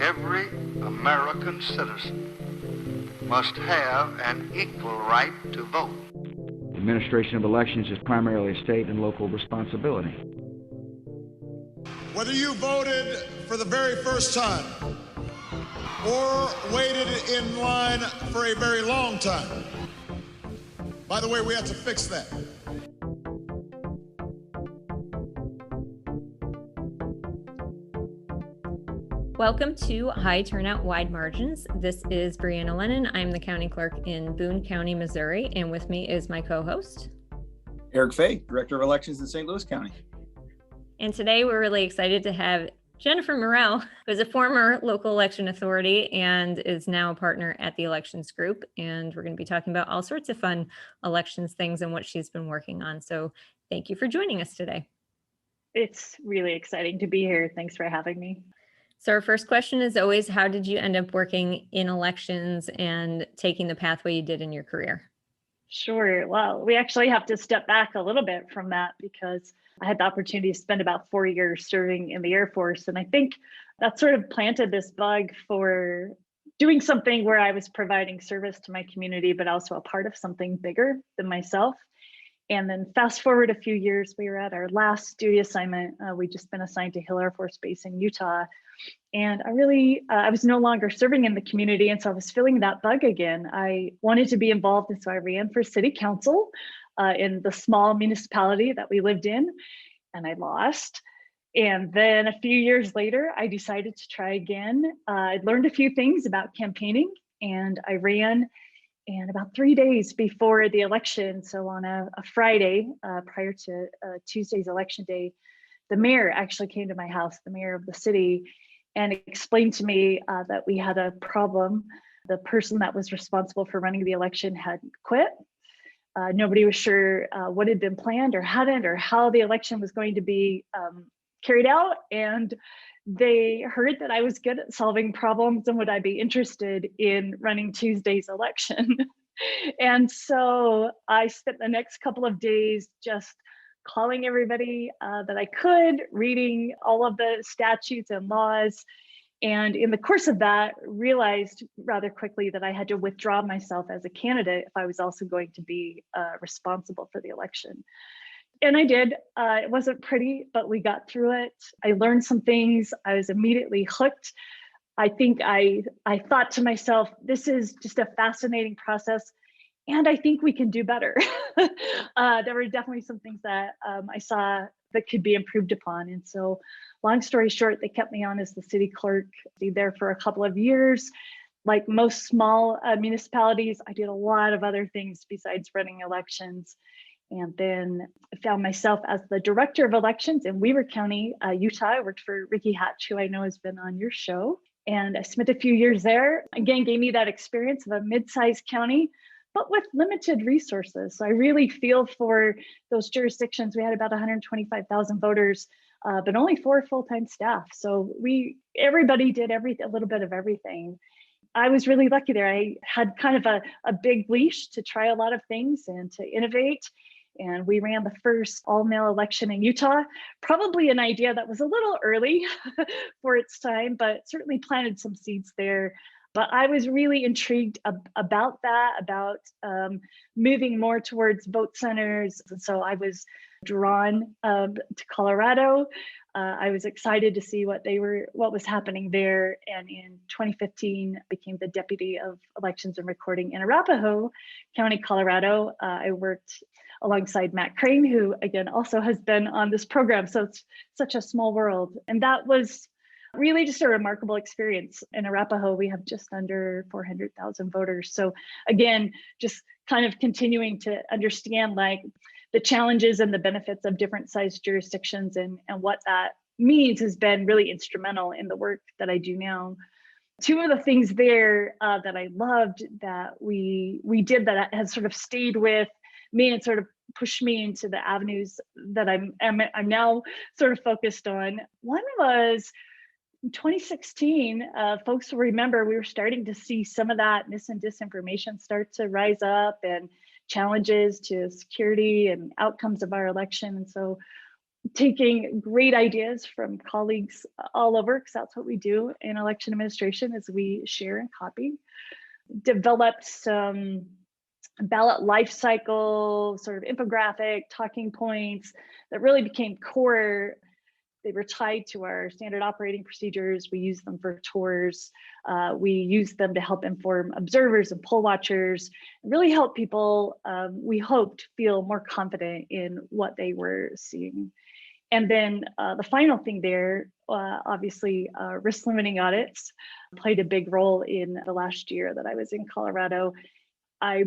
every American citizen must have an equal right to vote. The administration of elections is primarily a state and local responsibility. Whether you voted for the very first time or waited in line for a very long time, by the way, we have to fix that. Welcome to High Turnout, Wide Margins. This is Brianna Lennon. I'm the county clerk in Boone County, Missouri, and with me is my co-host, Eric Fay, Director of Elections in St. Louis County. And today we're really excited to have Jennifer Morrell, who is a former local election authority and is now a partner at the Elections Group. And we're going to be talking about all sorts of fun elections things and what she's been working on. So thank you for joining us today. It's really exciting to be here. Thanks for having me. So our first question is always, how did you end up working in elections and taking the pathway you did in your career? Sure. Well, we actually have to step back a little bit from that because I had the opportunity to spend about 4 years serving in the Air Force. And I think that sort of planted this bug for doing something where I was providing service to my community, but also a part of something bigger than myself. And then fast forward a few years, we were at our last duty assignment. We'd just been assigned to Hill Air Force Base in Utah. And I was no longer serving in the community. And so I was feeling that bug again. I wanted to be involved. And so I ran for city council in the small municipality that we lived in, and I lost. And then a few years later, I decided to try again. I'd learned a few things about campaigning, and I ran. And about 3 days before the election, so on a Friday prior to Tuesday's election day, the mayor actually came to my house, the mayor of the city, and explained to me that we had a problem. The person that was responsible for running the election had quit. Nobody was sure what had been planned or hadn't, or how the election was going to be carried out. And they heard that I was good at solving problems and would I be interested in running Tuesday's election. And so I spent the next couple of days just calling everybody that I could, reading all of the statutes and laws. And in the course of that, realized rather quickly that I had to withdraw myself as a candidate if I was also going to be responsible for the election. And I did. It wasn't pretty, but we got through it. I learned some things. I was immediately hooked. I think I thought to myself, this is just a fascinating process, and I think we can do better. There were definitely some things that I saw that could be improved upon. And so long story short, they kept me on as the city clerk. I stayed there for a couple of years. Like most small municipalities, I did a lot of other things besides running elections. And then I found myself as the director of elections in Weaver County, Utah. I worked for Ricky Hatch, who I know has been on your show. And I spent a few years there. Again, gave me that experience of a mid-sized county, but with limited resources. So I really feel for those jurisdictions. We had about 125,000 voters, but only 4 full-time staff. So everybody did a little bit of everything. I was really lucky there. I had kind of a big leash to try a lot of things and to innovate. And we ran the first all-male election in Utah, probably an idea that was a little early for its time, but certainly planted some seeds there. But I was really intrigued about that, about moving more towards vote centers. And so I was drawn to Colorado. I was excited to see what was happening there. And in 2015, became the deputy of elections and recording in Arapahoe County, Colorado. I worked alongside Matt Crane, who again also has been on this program. So it's such a small world. And that was really just a remarkable experience. In Arapahoe, we have just under 400,000 voters. So again, just kind of continuing to understand like the challenges and the benefits of different sized jurisdictions and what that means has been really instrumental in the work that I do now. Two of the things there that I loved that we did that has sort of stayed with me and sort of pushed me into the avenues that I'm now sort of focused on. One was in 2016, folks will remember we were starting to see some of that mis and disinformation start to rise up and challenges to security and outcomes of our election. And so taking great ideas from colleagues all over, because that's what we do in election administration is we share and copy. Developed some ballot life cycle sort of infographic talking points that really became core. They were tied to our standard operating procedures. We use them for tours. We use them to help inform observers and poll watchers, and really help people, we hoped, feel more confident in what they were seeing. And then the final thing there, obviously, risk limiting audits played a big role in the last year that I was in Colorado. I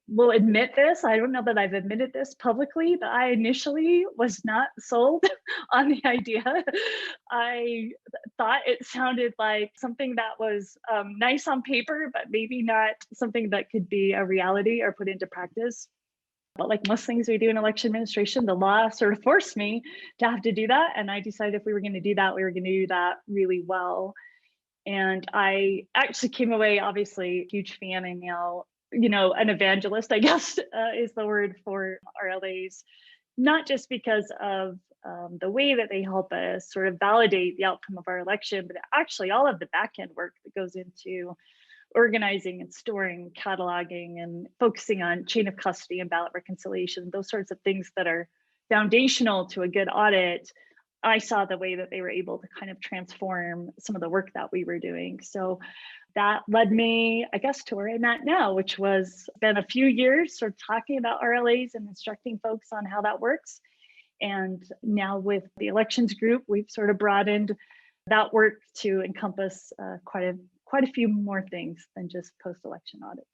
will admit this, I don't know that I've admitted this publicly, but I initially was not sold on the idea. I thought it sounded like something that was nice on paper, but maybe not something that could be a reality or put into practice. But like most things we do in election administration, the law sort of forced me to have to do that. And I decided if we were going to do that, we were going to do that really well. And I actually came away, obviously, a huge fan, and now, an evangelist, I guess, is the word for RLAs, not just because of the way that they help us sort of validate the outcome of our election, but actually all of the back end work that goes into organizing and storing, cataloging, and focusing on chain of custody and ballot reconciliation, those sorts of things that are foundational to a good audit. I saw the way that they were able to kind of transform some of the work that we were doing. So that led me, I guess, to where I'm at now, which was been a few years sort of talking about RLAs and instructing folks on how that works. And now with the elections group, we've sort of broadened that work to encompass quite a few more things than just post-election audits.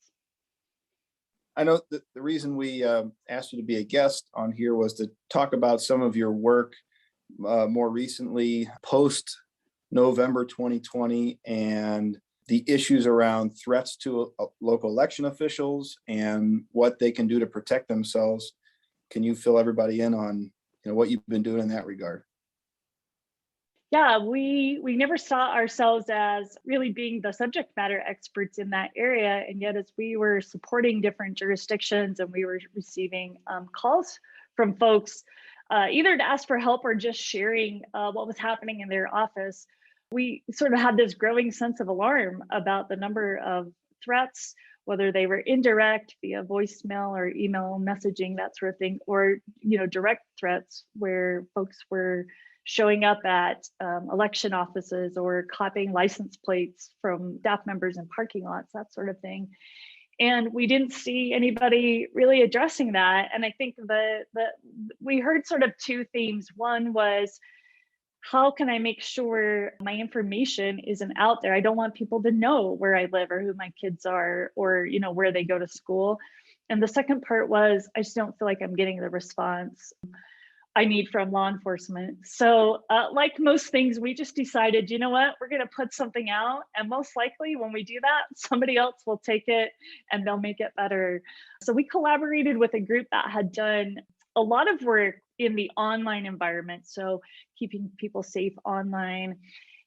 I know that the reason we asked you to be a guest on here was to talk about some of your work more recently, post-November 2020, and the issues around threats to local election officials and what they can do to protect themselves. Can you fill everybody in on what you've been doing in that regard? Yeah, we never saw ourselves as really being the subject matter experts in that area. And yet, as we were supporting different jurisdictions and we were receiving calls from folks, either to ask for help or just sharing what was happening in their office, we sort of had this growing sense of alarm about the number of threats, whether they were indirect via voicemail or email messaging, that sort of thing, or direct threats where folks were showing up at election offices or copying license plates from staff members in parking lots, that sort of thing. And we didn't see anybody really addressing that. And I think we heard sort of two themes. One was, how can I make sure my information isn't out there? I don't want people to know where I live or who my kids are or where they go to school. And the second part was, I just don't feel like I'm getting the response I need from law enforcement. So like most things, we just decided, you know what, we're going to put something out. And most likely when we do that, somebody else will take it and they'll make it better. So we collaborated with a group that had done a lot of work in the online environment. So keeping people safe online.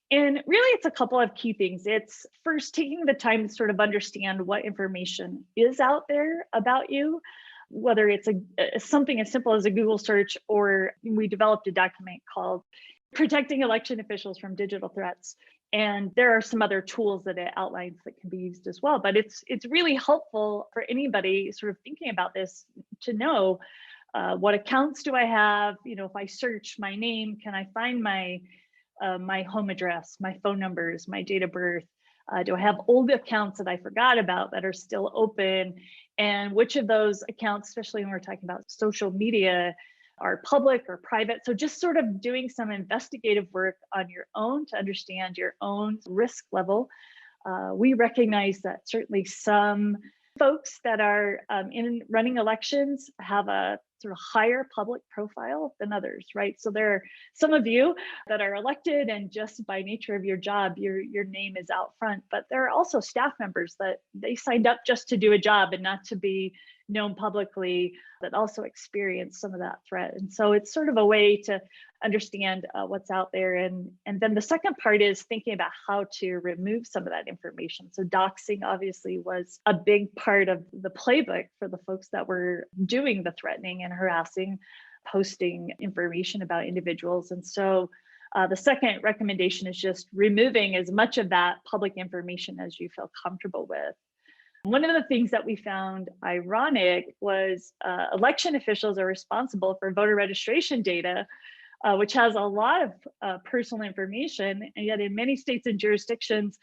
And really, it's a couple of key things. It's first taking the time to sort of understand what information is out there about you, whether it's something as simple as a Google search, or we developed a document called Protecting Election Officials from Digital Threats. And there are some other tools that it outlines that can be used as well. But it's really helpful for anybody sort of thinking about this to know what accounts do I have? If I search my name, can I find my home address, my phone numbers, my date of birth? Do I have old accounts that I forgot about that are still open? And which of those accounts, especially when we're talking about social media, are public or private? So just sort of doing some investigative work on your own to understand your own risk level. We recognize that certainly some folks that are in running elections have a sort of higher public profile than others, right? So there are some of you that are elected and just by nature of your job, your name is out front, but there are also staff members that they signed up just to do a job and not to be known publicly, that also experience some of that threat. And so it's sort of a way to understand what's out there. And then the second part is thinking about how to remove some of that information. So doxing obviously was a big part of the playbook for the folks that were doing the threatening and harassing. posting information about individuals. And so the second recommendation is just removing as much of that public information as you feel comfortable with. One of the things that we found ironic was election officials are responsible for voter registration data, which has a lot of personal information. And yet in many states and jurisdictions,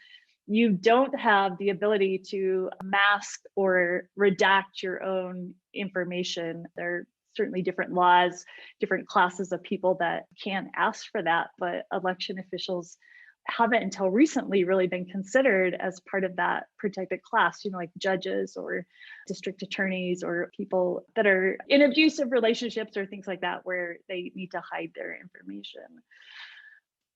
you don't have the ability to mask or redact your own information. There are certainly different laws, different classes of people that can ask for that, but election officials haven't until recently really been considered as part of that protected class, like judges or district attorneys or people that are in abusive relationships or things like that, where they need to hide their information.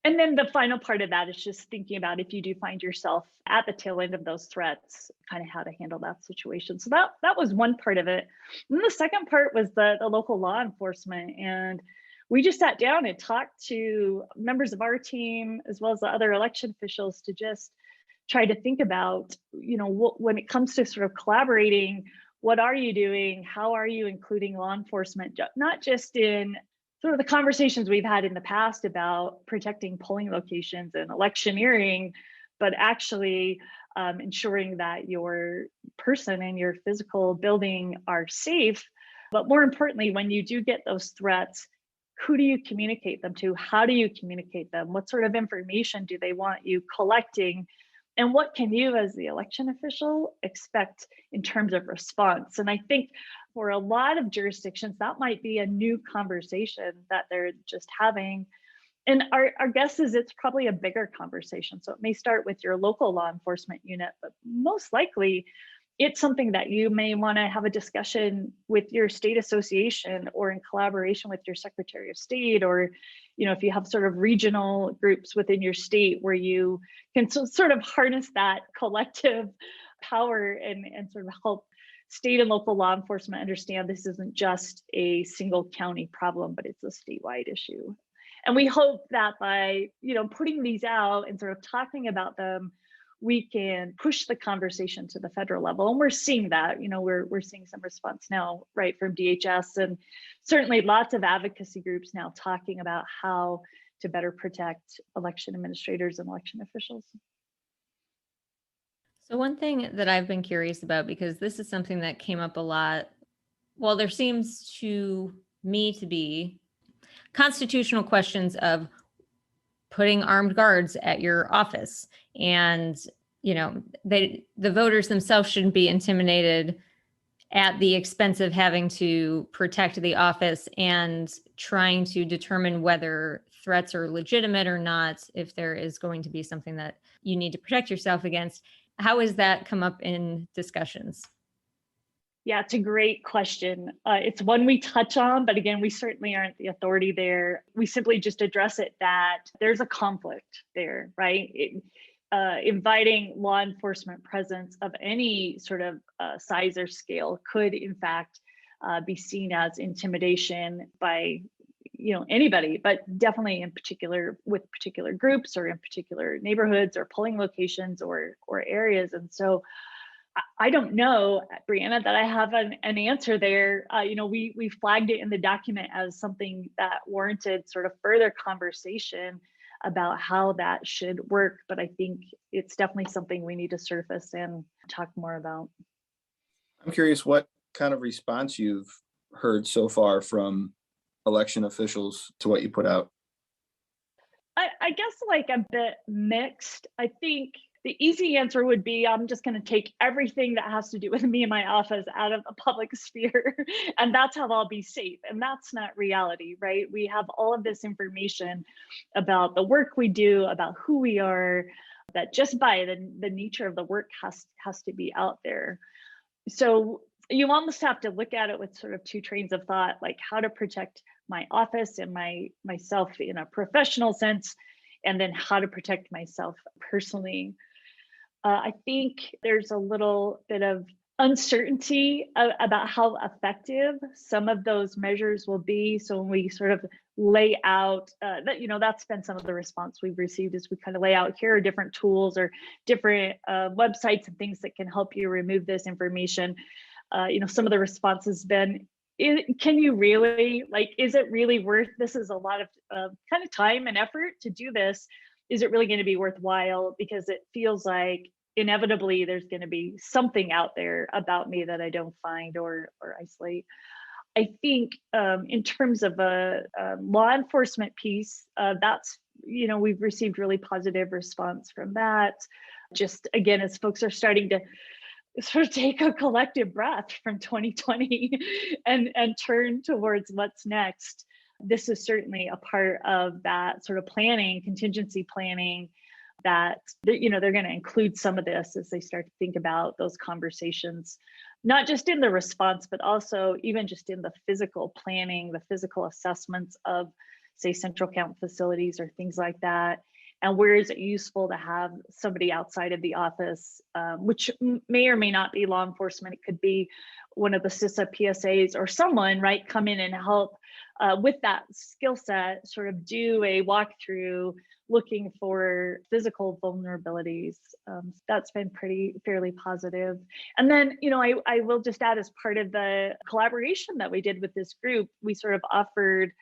And then the final part of that is just thinking about if you do find yourself at the tail end of those threats, kind of how to handle that situation. So that was one part of it. And then the second part was the local law enforcement. And we just sat down and talked to members of our team, as well as the other election officials, to just try to think about, when it comes to sort of collaborating, what are you doing? How are you including law enforcement, not just in sort of the conversations we've had in the past about protecting polling locations and electioneering, but actually ensuring that your person and your physical building are safe. But more importantly, when you do get those threats, who do you communicate them to? How do you communicate them? What sort of information do they want you collecting? And what can you, as the election official, expect in terms of response? And I think for a lot of jurisdictions, that might be a new conversation that they're just having. And our guess is it's probably a bigger conversation. So it may start with your local law enforcement unit, but most likely it's something that you may want to have a discussion with your state association or in collaboration with your Secretary of State, or if you have sort of regional groups within your state where you can sort of harness that collective power and sort of help state and local law enforcement understand this isn't just a single county problem, but it's a statewide issue. And we hope that by putting these out and sort of talking about them, we can push the conversation to the federal level. And we're seeing that, we're seeing some response now, right, from DHS, and certainly lots of advocacy groups now talking about how to better protect election administrators and election officials. So one thing that I've been curious about, because this is something that came up a lot, well, there seems to me to be constitutional questions of putting armed guards at your office, and the voters themselves shouldn't be intimidated at the expense of having to protect the office and trying to determine whether threats are legitimate or not, if there is going to be something that you need to protect yourself against. How has that come up in discussions? Yeah, it's a great question. It's one we touch on, but again, we certainly aren't the authority there. We simply just address it that there's a conflict there, right? Inviting law enforcement presence of any sort of size or scale could, in fact, be seen as intimidation by anybody, but definitely in particular with particular groups or in particular neighborhoods or polling locations or areas. And so I don't know, Brianna, that I have an answer there. We flagged it in the document as something that warranted sort of further conversation about how that should work. But I think it's definitely something we need to surface and talk more about. I'm curious what kind of response you've heard so far from election officials to what you put out. I guess like a bit mixed. I think the easy answer would be, I'm just going to take everything that has to do with me and my office out of the public sphere, and that's how I'll be safe. And that's not reality, right? We have all of this information about the work we do, about who we are, that just by the nature of the work has to be out there. So you almost have to look at it with sort of two trains of thought, like how to protect my office and myself in a professional sense, and then how to protect myself personally. I think there's a little bit of uncertainty about how effective some of those measures will be. So when we sort of lay out that's been some of the response we've received, is we kind of lay out, here are different tools or different websites and things that can help you remove this information. Some of the response has been, can you really, like, is it really worth, this is a lot of kind of time and effort to do this. Is it really going to be worthwhile? Because it feels like inevitably there's going to be something out there about me that I don't find or isolate. I think in terms of a law enforcement piece, that's, we've received really positive response from that. Just again, as folks are starting to sort of take a collective breath from 2020 and turn towards what's next. This is certainly a part of that sort of planning, contingency planning, that they're going to include some of this as they start to think about those conversations, not just in the response, but also even just in the physical planning, the physical assessments of, say, central count facilities or things like that. And where is it useful to have somebody outside of the office, which may or may not be law enforcement. It could be one of the CISA PSAs or someone, right, come in and help with that skill set, sort of do a walkthrough looking for physical vulnerabilities. That's been fairly positive. And then, I will just add, as part of the collaboration that we did with this group, we sort of offered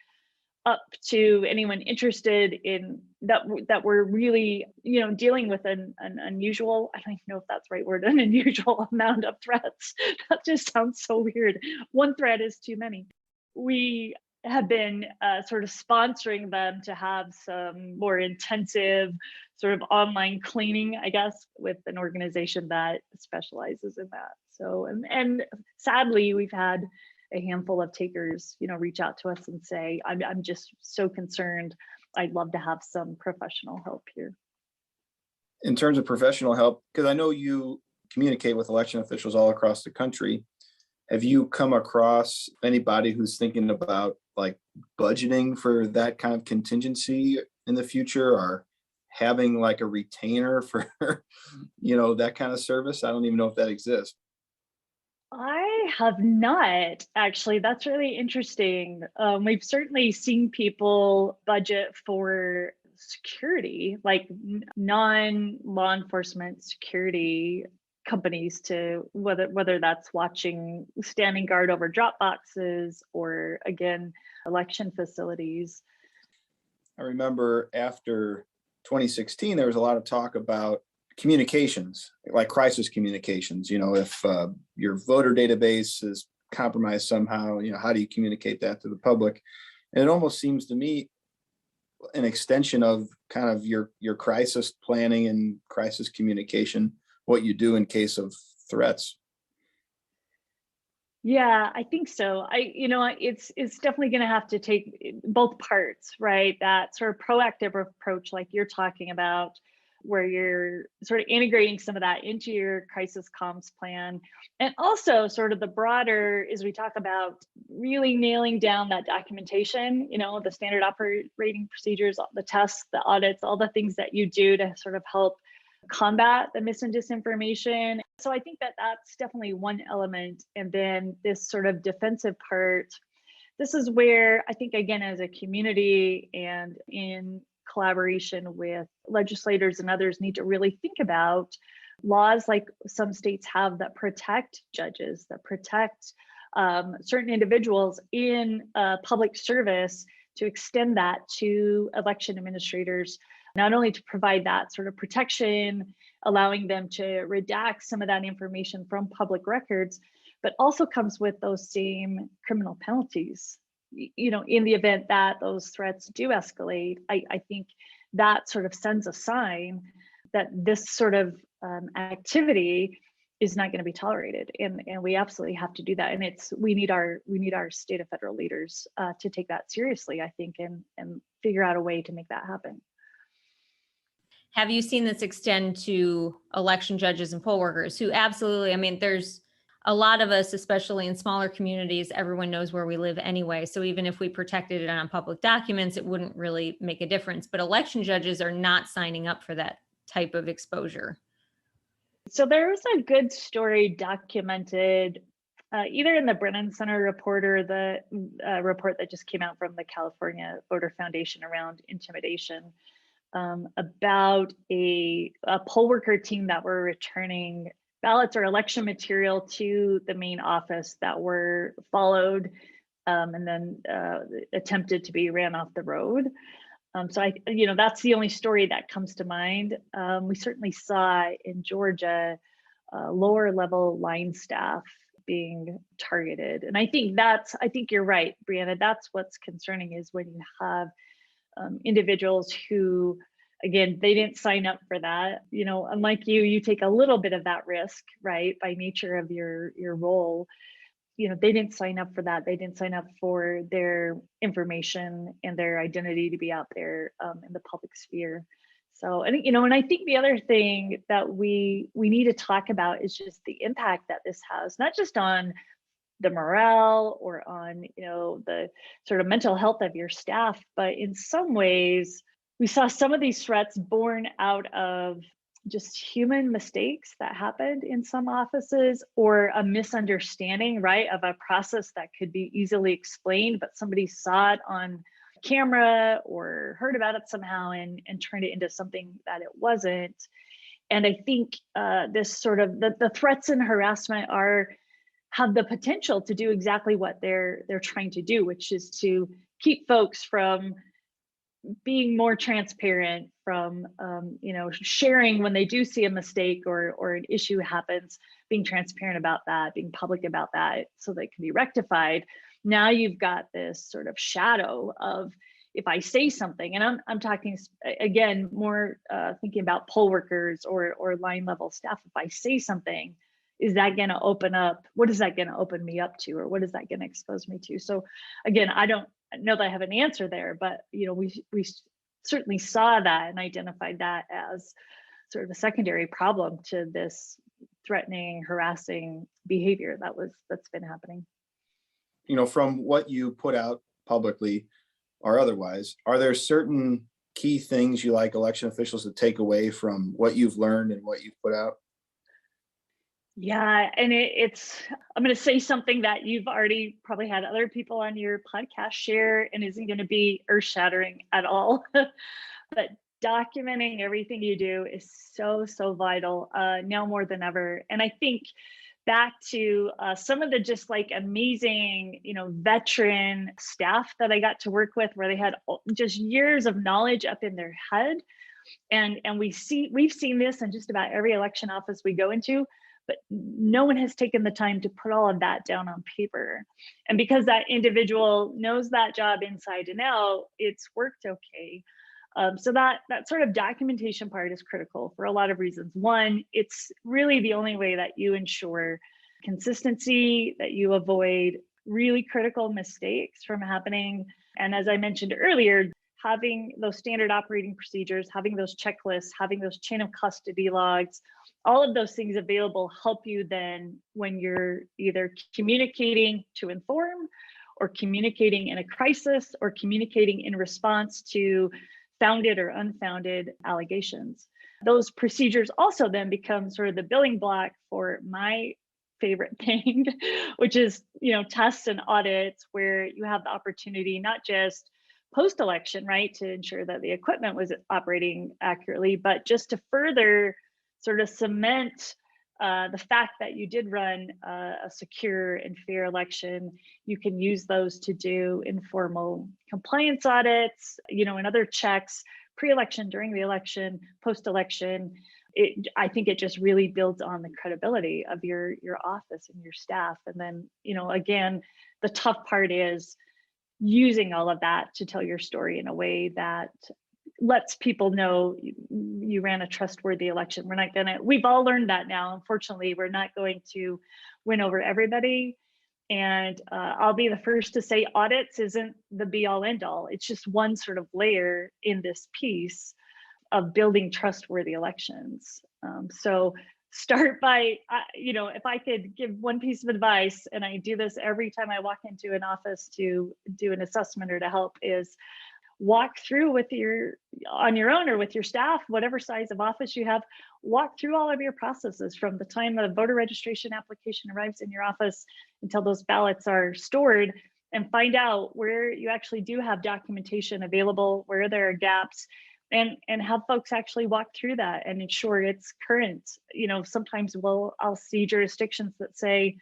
up to anyone interested in that we're really, dealing with an unusual, I don't even know if that's the right word, an unusual amount of threats. That just sounds so weird. One threat is too many. We have been sort of sponsoring them to have some more intensive sort of online cleaning, I guess, with an organization that specializes in that. So, and sadly, we've had a handful of takers, reach out to us and say, I'm just so concerned. I'd love to have some professional help here. In terms of professional help, because I know you communicate with election officials all across the country, have you come across anybody who's thinking about like budgeting for that kind of contingency in the future, or having like a retainer for, that kind of service? I don't even know if that exists. I have not, actually. That's really interesting. We've certainly seen people budget for security, like non-law enforcement security companies, to whether that's standing guard over drop boxes or, again, election facilities. I remember after 2016, there was a lot of talk about communications, like crisis communications. If your voter database is compromised somehow, how do you communicate that to the public? And it almost seems to me an extension of kind of your crisis planning and crisis communication, what you do in case of threats. Yeah, I think so. It's definitely going to have to take both parts, right? That sort of proactive approach, like you're talking about, where you're sort of integrating some of that into your crisis comms plan. And also sort of the broader, as we talk about really nailing down that documentation, the standard operating procedures, the tests, the audits, all the things that you do to sort of help combat the mis and disinformation. So I think that that's definitely one element. And then this sort of defensive part, this is where I think, again, as a community and in collaboration with legislators and others, need to really think about laws like some states have that protect judges, that protect certain individuals in public service, to extend that to election administrators, not only to provide that sort of protection, allowing them to redact some of that information from public records, but also comes with those same criminal penalties. In the event that those threats do escalate, I think that sort of sends a sign that this sort of activity is not going to be tolerated, and we absolutely have to do that. And we need our state and federal leaders to take that seriously, I think, and figure out a way to make that happen. Have you seen this extend to election judges and poll workers who absolutely, there's a lot of us, especially in smaller communities, everyone knows where we live anyway. So even if we protected it on public documents, it wouldn't really make a difference. But election judges are not signing up for that type of exposure. So there was a good story documented either in the Brennan Center report or the report that just came out from the California Voter Foundation around intimidation, about a poll worker team that were returning ballots or election material to the main office that were followed and then attempted to be ran off the road. So that's the only story that comes to mind. We certainly saw in Georgia lower level line staff being targeted. And I think you're right, Brianna, that's what's concerning, is when you have individuals who, again, they didn't sign up for that. Unlike you take a little bit of that risk, right? By nature of your role. They didn't sign up for that. They didn't sign up for their information and their identity to be out there in the public sphere. So, and I think the other thing that we need to talk about is just the impact that this has, not just on the morale or on, the sort of mental health of your staff, but in some ways, we saw some of these threats born out of just human mistakes that happened in some offices, or a misunderstanding, right, of a process that could be easily explained, but somebody saw it on camera or heard about it somehow and turned it into something that it wasn't. And I think this sort of the threats and harassment have the potential to do exactly what they're trying to do, which is to keep folks from being more transparent, from sharing when they do see a mistake or an issue happens, being transparent about that, being public about that, so that it can be rectified. Now you've got this sort of shadow of, if I say something, and I'm talking again more thinking about poll workers or line level staff. If I say something, is that going to open up? What is that going to open me up to, or what is that going to expose me to? So again, I don't know that I have an answer there, but we certainly saw that and identified that as sort of a secondary problem to this threatening, harassing behavior that's been happening. From what you put out publicly or otherwise, are there certain key things you like election officials to take away from what you've learned and what you've put out? Yeah, and I'm going to say something that you've already probably had other people on your podcast share, and isn't going to be earth-shattering at all. But documenting everything you do is so vital now more than ever. And I think back to some of the just like amazing, veteran staff that I got to work with, where they had just years of knowledge up in their head. And we've seen this in just about every election office we go into, but no one has taken the time to put all of that down on paper. And because that individual knows that job inside and out, it's worked okay. So that sort of documentation part is critical for a lot of reasons. One, it's really the only way that you ensure consistency, that you avoid really critical mistakes from happening. And as I mentioned earlier, having those standard operating procedures, having those checklists, having those chain of custody logs, all of those things available help you then when you're either communicating to inform, or communicating in a crisis, or communicating in response to founded or unfounded allegations. Those procedures also then become sort of the building block for my favorite thing, which is, tests and audits, where you have the opportunity not just post-election, right, to ensure that the equipment was operating accurately, but just to further sort of cement the fact that you did run a secure and fair election. You can use those to do informal compliance audits, and other checks, pre-election, during the election, post-election. I think it just really builds on the credibility of your office and your staff. And then, again, the tough part is using all of that to tell your story in a way that lets people know you ran a trustworthy election. We've all learned that now. Unfortunately, we're not going to win over everybody. And I'll be the first to say audits isn't the be all end all. It's just one sort of layer in this piece of building trustworthy elections. So start by, if I could give one piece of advice, and I do this every time I walk into an office to do an assessment or to help, is walk through on your own or with your staff, whatever size of office you have, walk through all of your processes from the time the voter registration application arrives in your office until those ballots are stored, and find out where you actually do have documentation available, where there are gaps, and have folks actually walk through that and ensure it's current. Sometimes I'll see jurisdictions that say,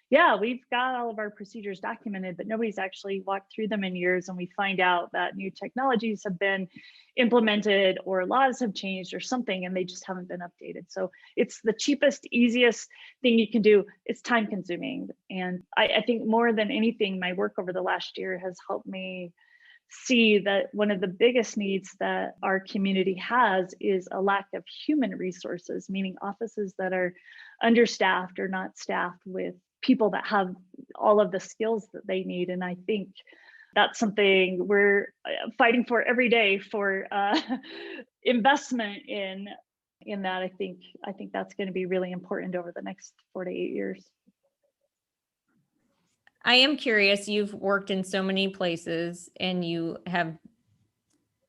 yeah, we've got all of our procedures documented, but nobody's actually walked through them in years. And we find out that new technologies have been implemented or laws have changed or something, and they just haven't been updated. So it's the cheapest, easiest thing you can do. It's time consuming. And I think more than anything, my work over the last year has helped me see that one of the biggest needs that our community has is a lack of human resources, meaning offices that are understaffed or not staffed with people that have all of the skills that they need. And I think that's something we're fighting for every day for investment in that. I think that's going to be really important over the next 4 to 8 years. I am curious, you've worked in so many places and you have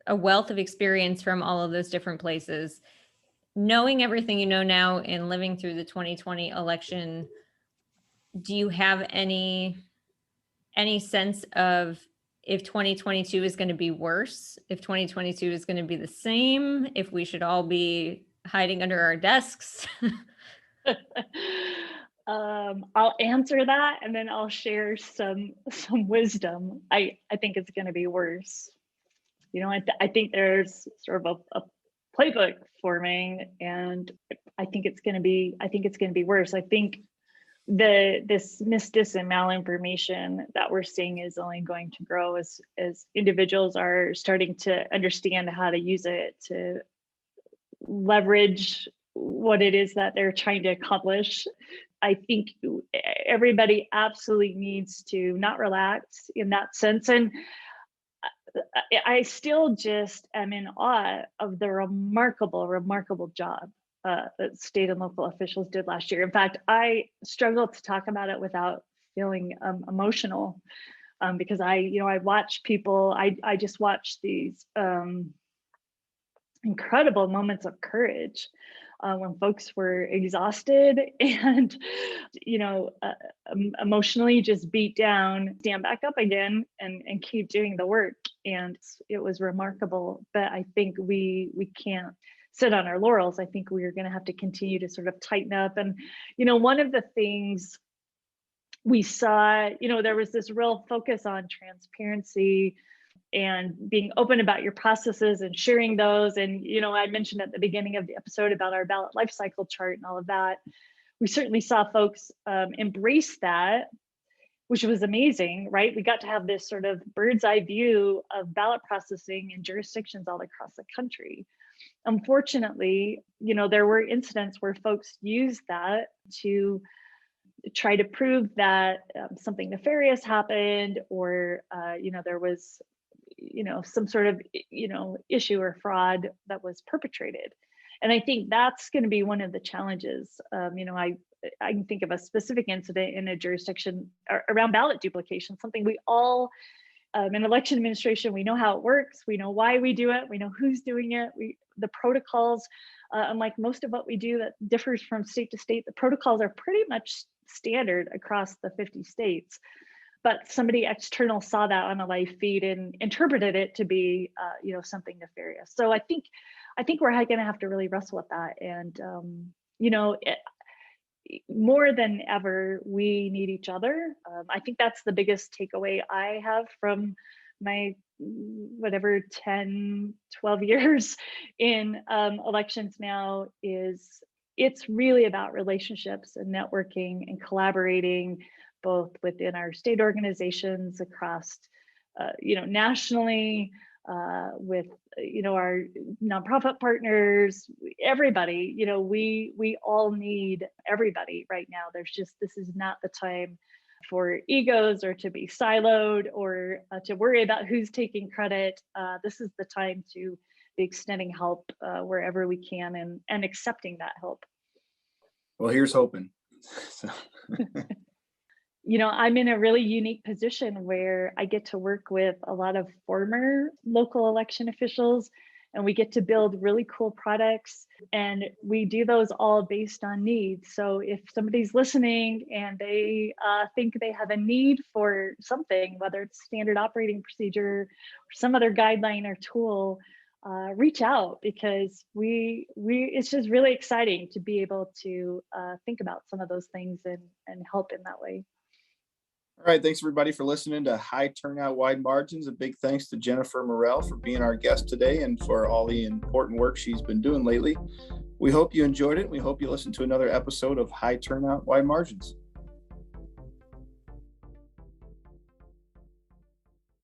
a wealth of experience from all of those different places. Knowing everything you know now and living through the 2020 election, do you have any sense of if 2022 is going to be worse, if 2022 is going to be the same, if we should all be hiding under our desks? I'll answer that and then I'll share some wisdom. I think it's going to be worse. I think there's sort of a playbook forming, and I think it's going to be worse. I think this misdis and malinformation that we're seeing is only going to grow as individuals are starting to understand how to use it to leverage what it is that they're trying to accomplish. I think everybody absolutely needs to not relax in that sense. And I still just am in awe of the remarkable job that state and local officials did last year. In fact, I struggle to talk about it without feeling emotional because I watch people, I just watch these incredible moments of courage when folks were exhausted and emotionally just beat down, stand back up again and keep doing the work. And it was remarkable. But I think we can't sit on our laurels. I think we are going to have to continue to sort of tighten up. And one of the things we saw, there was this real focus on transparency and being open about your processes and sharing those. And, I mentioned at the beginning of the episode about our ballot life cycle chart and all of that. We certainly saw folks embrace that, which was amazing, right? We got to have this sort of bird's eye view of ballot processing in jurisdictions all across the country. Unfortunately, there were incidents where folks used that to try to prove that something nefarious happened, or there was some sort of issue or fraud that was perpetrated. And I think that's going to be one of the challenges. I can think of a specific incident in a jurisdiction around ballot duplication, something we all in election administration, we know how it works, we know why we do it, we know who's doing it, the protocols, unlike most of what we do that differs from state to state, the protocols are pretty much standard across the 50 states. But somebody external saw that on a live feed and interpreted it to be, something nefarious. So I think we're going to have to really wrestle with that. And, more than ever, we need each other. I think that's the biggest takeaway I have from my 10, 12 years in elections now is it's really about relationships and networking and collaborating, both within our state organizations across, nationally, with, our nonprofit partners, everybody. We all need everybody right now. This is not the time for egos or to be siloed or to worry about who's taking credit. This is the time to be extending help wherever we can and accepting that help. Well, here's hoping. I'm in a really unique position where I get to work with a lot of former local election officials, and we get to build really cool products, and we do those all based on needs. So if somebody's listening and they think they have a need for something, whether it's standard operating procedure or some other guideline or tool, reach out, because we it's just really exciting to be able to think about some of those things and help in that way. All right, thanks everybody for listening to High Turnout, Wide Margins. A big thanks to Jennifer Morrell for being our guest today and for all the important work she's been doing lately. We hope you enjoyed it. We hope you listen to another episode of High Turnout, Wide Margins.